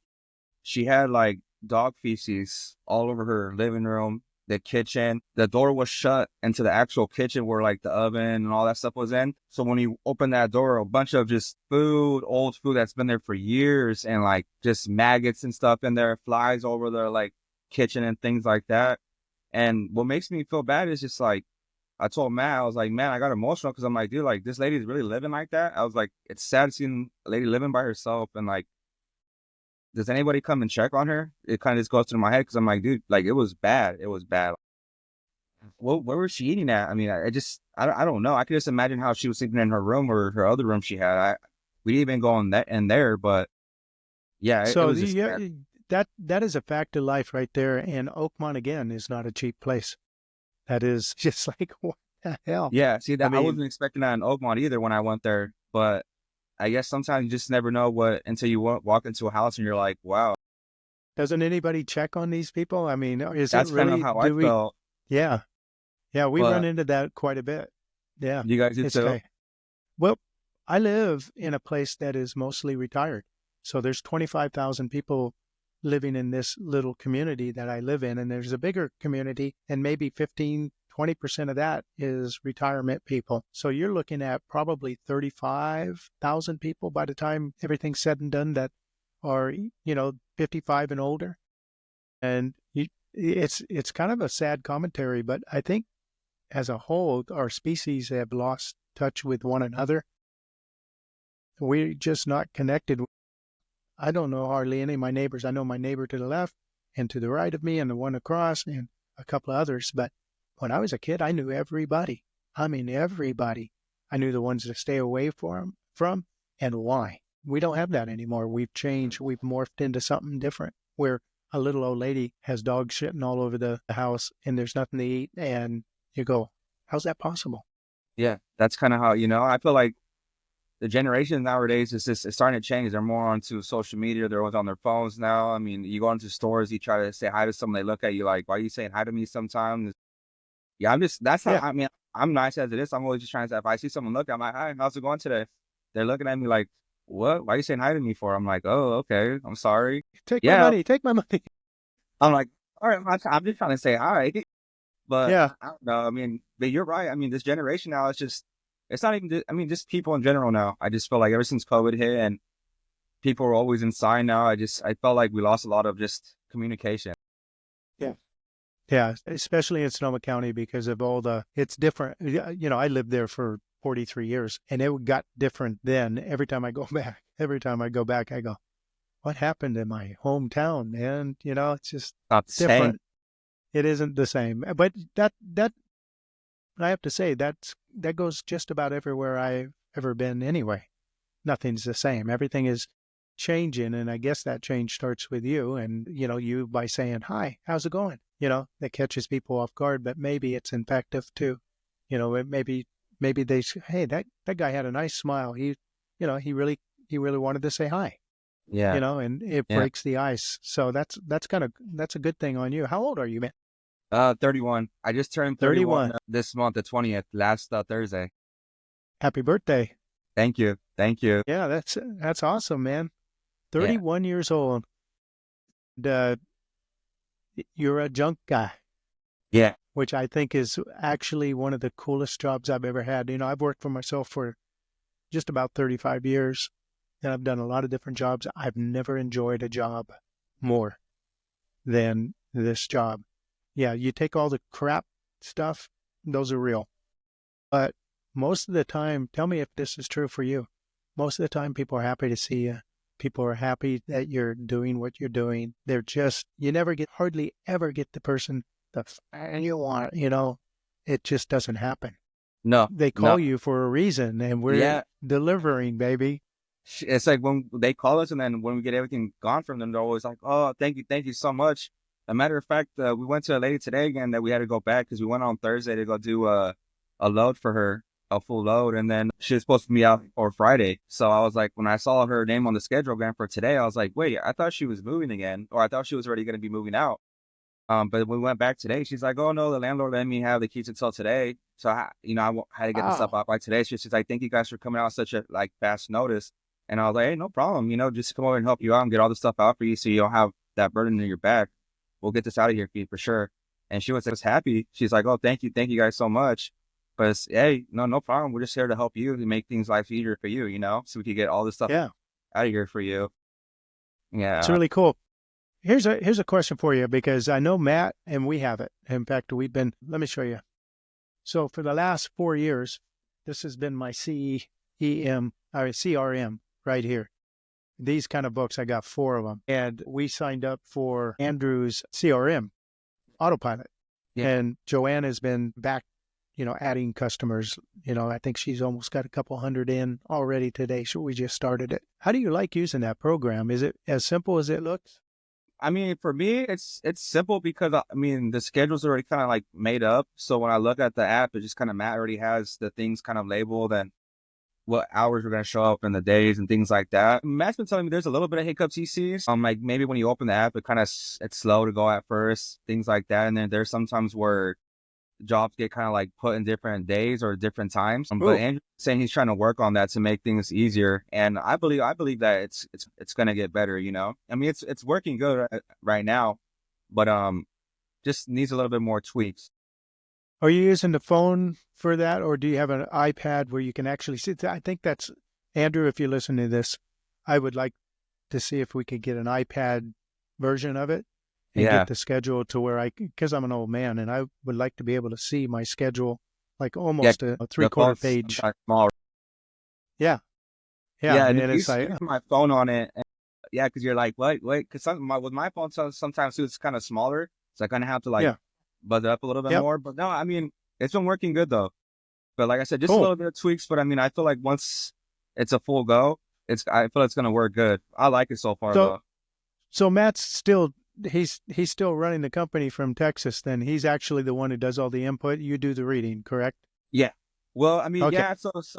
she had like dog feces all over her living room, the kitchen. The door was shut into the actual kitchen where like the oven and all that stuff was in. So when you open that door, a bunch of just food, old food that's been there for years, and like just maggots and stuff in there, flies over the like kitchen and things like that. And what makes me feel bad is just like I told Matt, I was like, man, I got emotional because I'm like, dude, like this lady's really living like that. I was like, it's sad seeing a lady living by herself, and like, does anybody come and check on her? It kind of just goes through my head because I'm like, dude, like it was bad. It was bad. Where was she eating at? I mean, I don't know. I could just imagine how she was sleeping in her room or her other room she had. We didn't even go in there, but yeah, it So was just yeah, bad. that is a fact of life right there. And Oakmont again is not a cheap place. That is just like what the hell. Yeah. See I that I mean, wasn't expecting that in Oakmont either when I went there, but I guess sometimes you just never know what until you walk into a house and you're like, wow, doesn't anybody check on these people? I mean, is it that's kind of really? how I Do we? felt. Yeah, yeah, we run But into that quite a bit. Yeah, you guys did it's too. okay. Well, I live in a place that is mostly retired. So there's 25,000 people living in this little community that I live in. And there's a bigger community, and maybe 15, 20% of that is retirement people. So you're looking at probably 35,000 people by the time everything's said and done that are, 55 and older. And it's kind of a sad commentary, but I think as a whole, our species have lost touch with one another. We're just not connected. I don't know hardly any of my neighbors. I know my neighbor to the left and to the right of me and the one across and a couple of others. But when I was a kid, I knew everybody. I mean, everybody. I knew the ones to stay away from and why. We don't have that anymore. We've changed. We've morphed into something different where a little old lady has dog shitting all over the house and there's nothing to eat. And you go, how's that possible? Yeah, that's kind of how, I feel like the generation nowadays is just, it's starting to change. They're more onto social media. They're always on their phones now. I mean, you go into stores, you try to say hi to someone, they look at you like, why are you saying hi to me sometimes? Yeah, that's how, Yeah. I mean, I'm nice as it is. I'm always just trying to say, if I see someone look, I'm like, hi, how's it going today? They're looking at me like, what? Why are you saying hi to me for? I'm like, oh, okay. I'm sorry. Take my Yeah. money. Take my money. I'm like, all right, I'm just trying to say hi. But Yeah. I don't know. I mean, but you're right. I mean, this generation now, it's not even, I mean, just people in general now. I just feel like ever since COVID hit and people are always inside now, I felt like we lost a lot of just communication. Yeah. Yeah, especially in Sonoma County because of it's different. I lived there for 43 years and it got different then. Every time I go back, I go, what happened in my hometown, man? It's just Not the same. different. It isn't the same. But that I have to say, that goes just about everywhere I've ever been anyway. Nothing's the same. Everything is changing. And I guess that change starts with you and, you by saying, hi, how's it going? That catches people off guard, but maybe it's effective too. Maybe they say, hey, that guy had a nice smile. He really wanted to say hi, Yeah. and it Yeah. breaks the ice. So that's a good thing on you. How old are you, man? 31. I just turned 31 31. this month, the 20th, last Thursday. Happy birthday. Thank you. Thank you. Yeah, that's awesome, man. Yeah. 31 years old. And, you're a junk guy, Yeah. which I think is actually one of the coolest jobs I've ever had. I've worked for myself for just about 35 years, and I've done a lot of different jobs. I've never enjoyed a job more than this job. Yeah, you take all the crap stuff, those are real. But most of the time, tell me if this is true for you. Most of the time, people are happy to see you. People are happy that you're doing what you're doing. You hardly ever get the person and you want, it just doesn't happen. No. They No. call you for a reason and we're Yeah. delivering, baby. It's like when they call us and then when we get everything gone from them, they're always like, oh, thank you so much. A matter of fact, we went to a lady today again that we had to go back because we went on Thursday to go do a load for her, a full load. And then she was supposed to be out for Friday. So I was like, when I saw her name on the schedule again for today, I was like, wait, I thought she was moving again, or I thought she was already going to be moving out. But when we went back today, she's like, oh no, the landlord let me have the keys until today. So I had to get the stuff Wow. out by today. She's like, thank you guys for coming out such a fast notice. And I was like, hey, no problem. Just come over and help you out and get all the stuff out for you so you don't have that burden in your back. We'll get this out of here for you for sure. And she was happy. She's like, oh, thank you guys so much. But hey, no problem. We're just here to help you and make things life easier for you, so we can get all this stuff Yeah, out of here for you. it's Yeah. really cool. Here's a question for you because I know Matt and we have it. In fact, let me show you. So for the last 4 years, this has been my CRM right here. These kind of books, I got 4 of them. And we signed up for Andrew's CRM, Autopilot. Yeah. And Joanne has been back, adding customers. I think she's almost got a couple hundred in already today. So we just started it. How do you like using that program? Is it as simple as it looks? I mean, for me, it's simple because I mean the schedule's already kind of made up. So when I look at the app, it just kind of Matt already has the things kind of labeled and what hours we're gonna show up in the days and things like that. Matt's been telling me there's a little bit of hiccups he sees. Like maybe when you open the app, it's slow to go at first, things like that. And then there's sometimes where jobs get kind of put in different days or different times. But Andrew's saying he's trying to work on that to make things easier. And I believe that it's gonna get better, I mean, it's working good right now, but just needs a little bit more tweaks. Are you using the phone for that, or do you have an iPad where you can actually see? I think that's, Andrew, if you listen to this, I would like to see if we could get an iPad version of it and get Yeah. the schedule to where because I'm an old man and I would like to be able to see my schedule like Yeah. almost a The three-quarter phone's page. sometimes small. Yeah. Yeah. Yeah. And And it's like, use my phone on it. Yeah, because you're like, wait, because with my phone, sometimes too, it's kind of smaller, so I kind of have to like yeah. buzz it up a little bit Yep. more. But no, I mean, it's been working good though. But like I said, just a Cool. little bit of tweaks. But I mean, I feel like once it's a full go, I feel it's gonna work good. I like it so far So, though. so Matt's still, he's still running the company from Texas then. He's actually the one who does all the input. You do the reading, correct? Yeah. Well, I mean, Okay.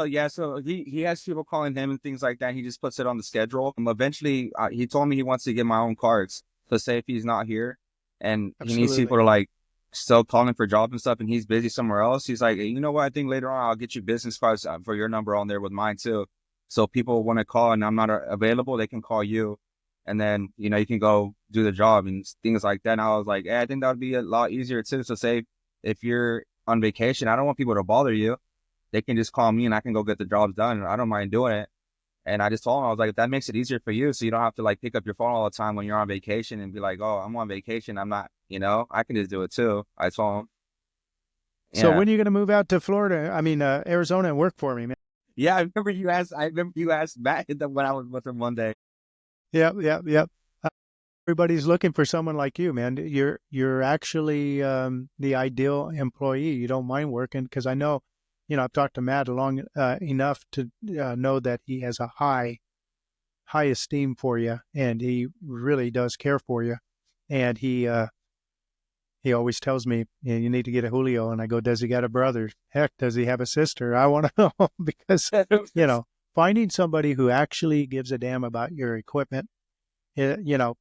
yeah. So he has people calling him and things like that. He just puts it on the schedule. Eventually, he told me he wants to get my own cards. So say if he's not here, and he needs people Absolutely. to like still calling for jobs and stuff, and he's busy somewhere else. He's like, hey, you know what? I think later on I'll get you business cards for your number on there with mine too. So people want to call and I'm not available, they can call you, and then you can go do the job and things like that. And I was like, hey, I think that would be a lot easier too. So say if you're on vacation, I don't want people to bother you, they can just call me and I can go get the jobs done. I don't mind doing it. And I just told him, I was like, if that makes it easier for you, so you don't have to like pick up your phone all the time when you're on vacation and be like, oh, I'm on vacation. I'm not, I can just do it too. I told him, So yeah. when are you going to move out to Florida? I mean, Arizona and work for me, man. Yeah, I remember you asked Matt when I was with him one day. Yep. Yep. Yep. Everybody's looking for someone like you, man. You're actually the ideal employee. You don't mind working because I know, I've talked to Matt long enough to know that he has a high esteem for you, and he really does care for you. And he always tells me, you need to get a Julio, and I go, does he got a brother? Heck, does he have a sister? I want to know because you know finding somebody who actually gives a damn about your equipment. You know,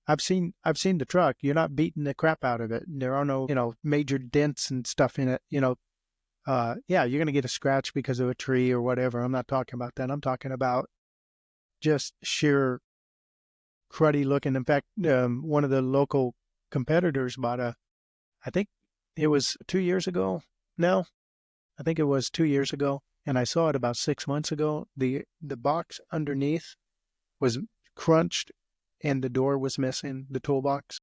I've seen the truck. You're not beating the crap out of it. There are no, major dents and stuff in it. Yeah, you're gonna get a scratch because of a tree or whatever. I'm not talking about that. I'm talking about just sheer cruddy looking. In fact, one of the local competitors bought I think it was 2 years ago. No, I think it was 2 years ago, and I saw it about 6 months ago. The box underneath was crunched, and the door was missing. The toolbox.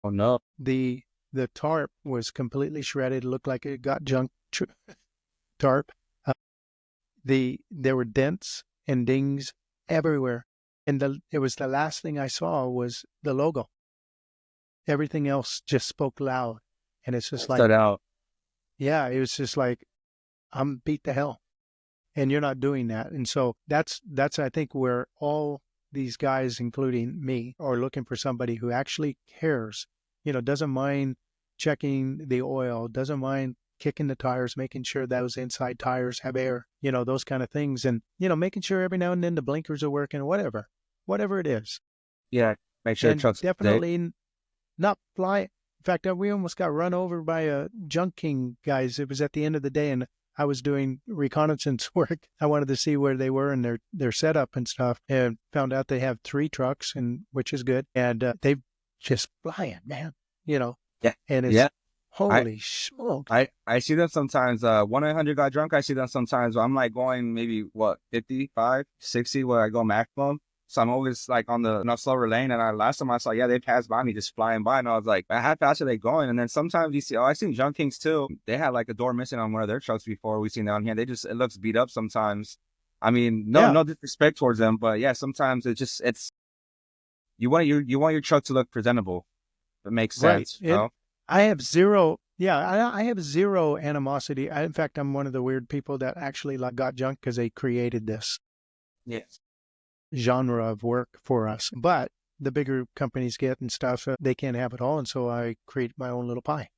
Oh no. The the tarp was completely shredded. It looked like it got junk tarp. Uh, there were dents and dings everywhere, and it was the last thing I saw was the logo. Everything else just spoke loud, and it's just like, Stood out. yeah, it was just like I'm beat to hell, and you're not doing that. And so that's I think where all these guys, including me, are looking for somebody who actually cares. Doesn't mind checking the oil, doesn't mind kicking the tires, making sure those inside tires have air, those kind of things, and making sure every now and then the blinkers are working, whatever it is, Yeah. Make sure the and truck's up to date. definitely not fly. In fact, we almost got run over by junk king guys. It was at the end of the day, and I was doing reconnaissance work. I wanted to see where they were and their setup and stuff, and found out they have 3 trucks, and which is good. And they just flying, man. Yeah. And it's Yeah. I holy smoke. I see them sometimes. 1-800 got drunk. I see them sometimes. I'm like going maybe what 55, 60 where I go maximum. So I'm always like on the slower lane. And last time I saw, yeah, they passed by me just flying by, and I was like, how fast are they going? And then sometimes you see, I seen Junk Kings too. They had like a door missing on one of their trucks before. We seen down here. It looks beat up sometimes. I mean, Yeah, no disrespect towards them, but yeah, sometimes it's you want your truck to look presentable. It makes right. sense, I have zero. Yeah, I have zero animosity. In fact, I'm one of the weird people that actually like got junk because they created this Yes. genre of work for us. But the bigger companies get and stuff, they can't have it all. And so I create my own little pie.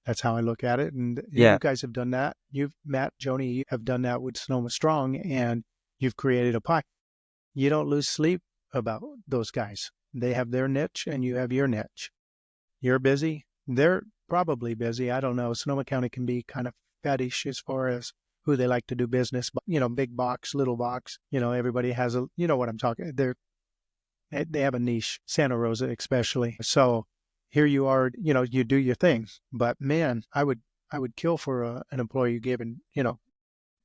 That's how I look at it. And you Yeah. guys have done that. Matt, Joni, you have done that with Sonoma Strong, and you've created a pie. You don't lose sleep about those guys. They have their niche and you have your niche. You're busy. They're probably busy. I don't know. Sonoma County can be kind of fetish as far as who they like to do business. But, big box, little box, everybody has what I'm talking. They have a niche, Santa Rosa especially. So here you are, you do your thing. But man, I would kill for an employee who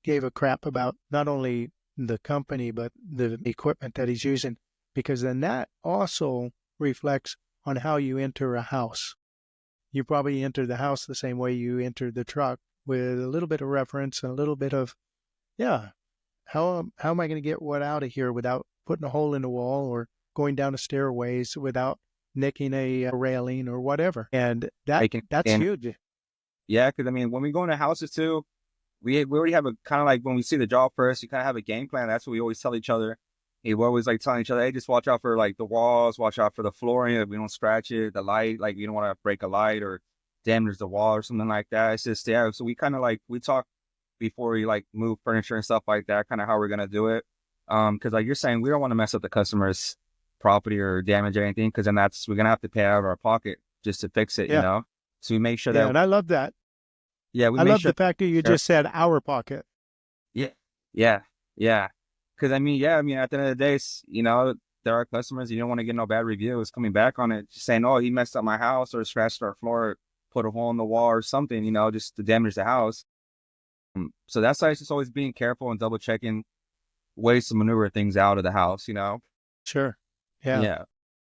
gave a crap about not only the company but the equipment that he's using, because then that also reflects on how you enter a house. You probably enter the house the same way you enter the truck, with a little bit of reference and a little bit of, yeah, how am I going to get what out of here without putting a hole in the wall or going down a stairways without nicking a railing or whatever. And that's And huge. yeah, because I mean, when we go into houses too, we already have a kind of like when we see the job first, you kind of have a game plan. That's what we always tell each other. Hey, we're always like telling each other, hey, just watch out for like the walls, watch out for the flooring. If we don't scratch it, the light, like you don't want to break a light or damage the wall or something like that. It's just, yeah. So we kind of like, we talk before we like move furniture and stuff like that, kind of how we're going to do it. Cause like you're saying, we don't want to mess up the customer's property or damage anything. Cause then we're going to have to pay out of our pocket just to fix it, you Yeah. know? So we make sure Yeah. that, And I love that. yeah, we I make love sure. the fact that you just said our pocket. Yeah, yeah, yeah. Because I mean, yeah, I mean, at the end of the day, you know, there are customers you don't want to get no bad reviews coming back on it, just saying, "Oh, he messed up my house or scratched our floor, put a hole in the wall or something," you know, just to damage the house. So that's why it's just always being careful and double checking ways to maneuver things out of the house, you know. Sure. Yeah. Yeah,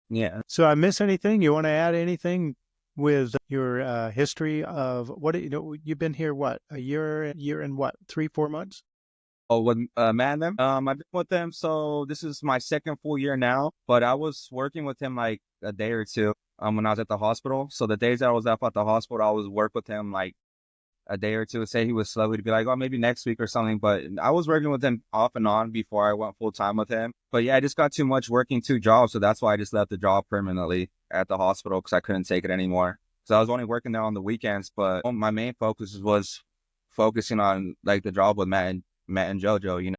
yeah. So I miss anything? You want to add anything with your history of what, you've been here, what, a year and what, 3, 4 months? Oh, with Matt and them. I've been with them, so this is my second full year now. But I was working with him like a day or two. When I was at the hospital. So the days that I was up at the hospital, I was work with him like a day or two. Say he was slow, he'd be like, "Oh, maybe next week or something." But I was working with him off and on before I went full time with him. But yeah, I just got too much working 2 jobs, so that's why I just left the job permanently at the hospital because I couldn't take it anymore. So I was only working there on the weekends, but my main focus was focusing on like the job with Matt and JoJo, you know.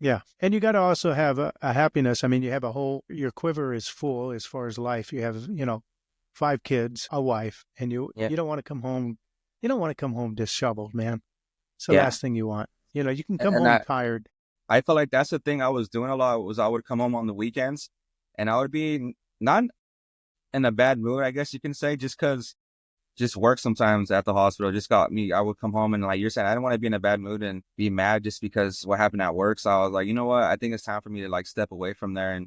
Yeah. And you got to also have a happiness. I mean, you have your quiver is full as far as life. You have, 5 kids, a wife, and Yeah. you don't want to come home. You don't want to come home disheveled, man. It's the Yeah. last thing you want. You can come And home tired. I felt like that's the thing I was doing a lot was I would come home on the weekends and I would be not in a bad mood, I guess you can say, just because just work sometimes at the hospital just got me. I would come home and like you're saying, I didn't want to be in a bad mood and be mad just because what happened at work. So I was like, you know what? I think it's time for me to like step away from there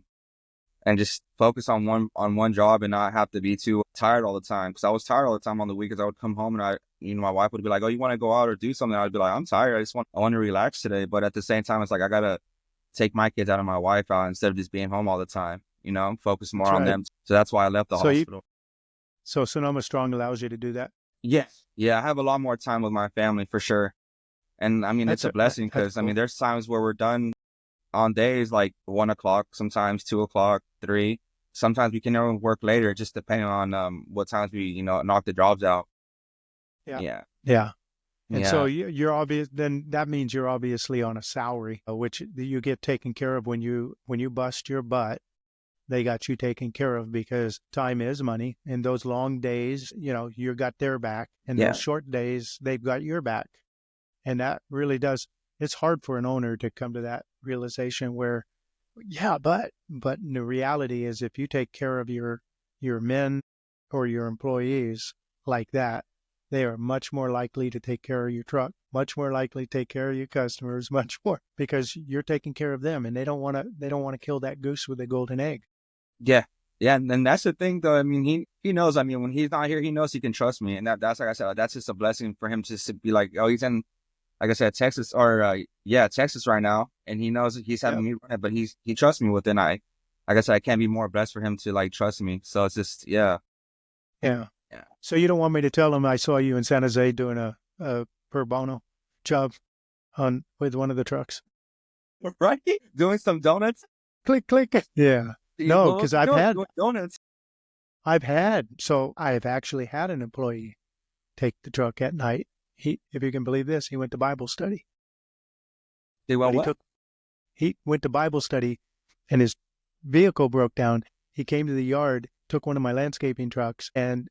and just focus on one job and not have to be too tired all the time. Because I was tired all the time on the weekends. I would come home and my wife would be like, "Oh, you want to go out or do something?" I'd be like, "I'm tired. I want to relax today." But at the same time, it's like I gotta take my kids out of my wife out instead of just being home all the time. Focus more That's on right. them. So that's why I left the So hospital. Sonoma Strong allows you to do that. Yes, yeah, I have a lot more time with my family for sure. And I mean, it's a blessing That's because I mean, cool. there's times where we're done on days like 1 o'clock, sometimes 2 o'clock, 3. Sometimes we can even work later, just depending on what times we knock the jobs out. Yeah. Yeah, Yeah. And so yeah, you're obvious. Then that means you're obviously on a salary, which you get taken care of when you bust your butt. They got you taken care of because time is money. And those long days, you got their back. And those yeah, short days, they've got your back. And that really does. It's hard for an owner to come to that realization where, yeah, but the reality is, if you take care of your men or your employees like that, they are much more likely to take care of your truck, much more likely to take care of your customers, much more, because you're taking care of them, and they don't want to kill that goose with the golden egg. yeah, yeah. And that's the thing, though. I mean, he knows. I mean, when he's not here, he knows he can trust me, and that's like I said, that's just a blessing for him just to be like, oh, he's in, like I said, Texas or yeah, Texas right now, and he knows that he's Yeah, having me run it, but he trusts me with it. And like I said, I can't be more blessed for him to like trust me. So it's just yeah, yeah. yeah, So you don't want me to tell them I saw you in San Jose doing a pro bono job on with one of the trucks? right. Doing some donuts. Click, click. Yeah. No, What was because he doing? Doing donuts. I've actually had an employee take the truck at night. If you can believe this, he went to Bible study. They But well what? he went to Bible study, and his vehicle broke down. He came to the yard, took one of my landscaping trucks, and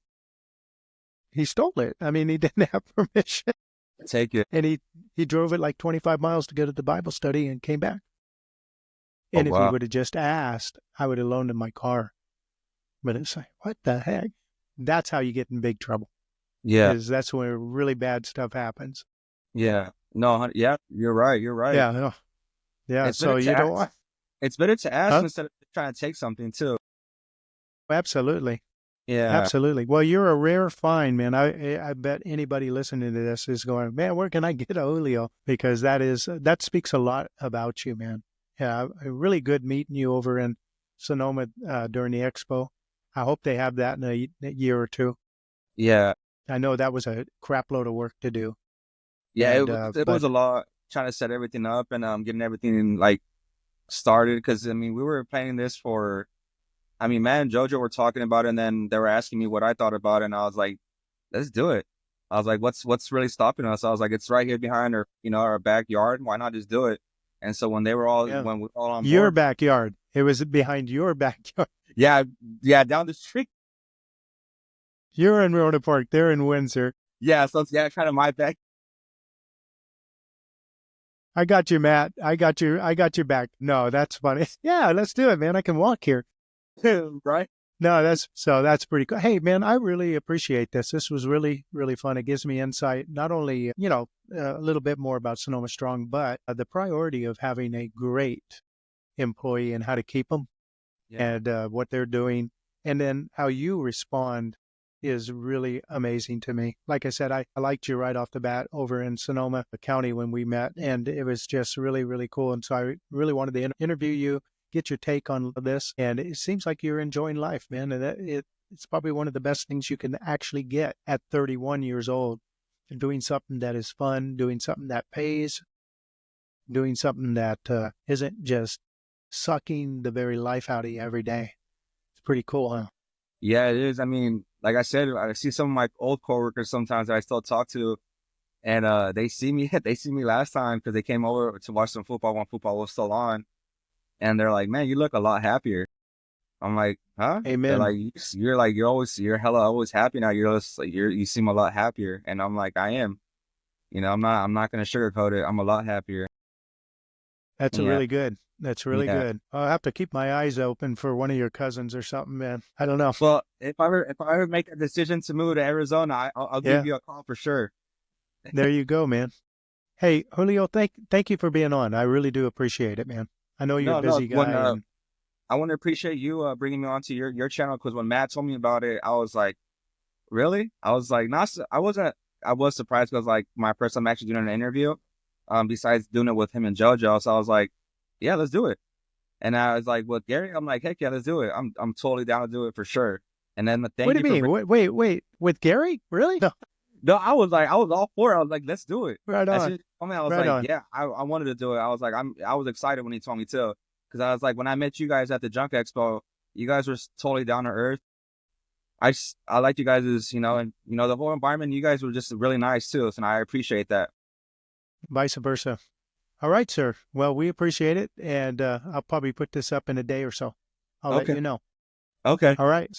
he stole it. I mean, he didn't have permission, Take it. and he drove it like 25 miles to go to the Bible study and came back. Oh And if he wow. would have just asked, I would have loaned him my car. But it's like, what the heck? That's how you get in big trouble. Yeah. That's where really bad stuff happens. Yeah. No. Yeah. You're right. You're right. Yeah, no, yeah. It's So better to you don't ask. want, It's better to ask huh? instead of trying to take something too. Absolutely. Yeah. Absolutely. Well, you're a rare find, man. I bet anybody listening to this is going, man, where can I get a Julio? Because that speaks a lot about you, man. Yeah, really good meeting you over in Sonoma during the expo. I hope they have that in a year or two. Yeah. I know that was a crap load of work to do, Yeah. and It but was a lot trying to set everything up and getting everything like started. Because I mean, we were planning this for. I mean, Matt and JoJo were talking about it, and then they were asking me what I thought about it, and I was like, let's do it. I was like, what's really stopping us? I was like, it's right here behind our backyard. Why not just do it? And so yeah, when we were all on your board, backyard. It was behind your backyard. yeah, yeah, down the street, You're in Rohnert Park. They're in Windsor. yeah, so it's, yeah, kind of my back, I got you, Matt. I got you. I got your back. No, that's funny. Yeah, let's do it, man. I can walk here. right? No, that's pretty cool. Hey, man, I really appreciate this. This was really, really fun. It gives me insight, not only, a little bit more about Sonoma Strong, but the priority of having a great employee and how to keep them Yeah, and what they're doing. And then how you respond is really amazing to me. Like I said, I liked you right off the bat over in Sonoma County when we met, and it was just really, really cool. And so I really wanted to interview you, get your take on this. And it seems like you're enjoying life, man. And it's probably one of the best things you can actually get at 31 years old. Doing something that is fun, doing something that pays, doing something that isn't just sucking the very life out of you every day. It's pretty cool, huh? yeah, it is. I mean, like I said, I see some of my old coworkers sometimes that I still talk to, and they see me, they see me last time because they came over to watch some football when football was still on, and they're like, "Man, you look a lot happier." I'm like, huh? They're Amen. like, you're like, you're hella always happy now. You're just like, you seem a lot happier. And I'm like, I am, I'm not going to sugarcoat it. I'm a lot happier. That's a Yeah. really good. That's really Yeah. good. I'll have to keep my eyes open for one of your cousins or something, man. I don't know. Well, if I ever make a decision to move to Arizona, I'll give Yeah, you a call for sure. there you go, man. Hey, Julio, thank you for being on. I really do appreciate it, man. I know you're a No, busy guy, and I want to appreciate you, bringing me onto your channel. Cause when Matt told me about it, I was like, really? I was like, not, I wasn't, I was surprised because like my first time actually doing an interview, besides doing it with him and JoJo. So I was like, yeah, let's do it. And I was like, with Gary, I'm like, heck yeah, let's do it. I'm totally down to do it for sure. And then what thank do you you for mean? Wait. With Gary? Really? No, no, I was all for it. I was like, let's do it. right As on, soon as he told me, I was right like, on. yeah, I wanted to do it. I was like, I was excited when he told me too. Because I was like, when I met you guys at the Junk Expo, you guys were totally down to earth. I liked you guys' and the whole environment, you guys were just really nice too. So I appreciate that. Vice versa. All right, sir. Well, we appreciate it, and I'll probably put this up in a day or so. I'll let Okay. you know. Okay. All right.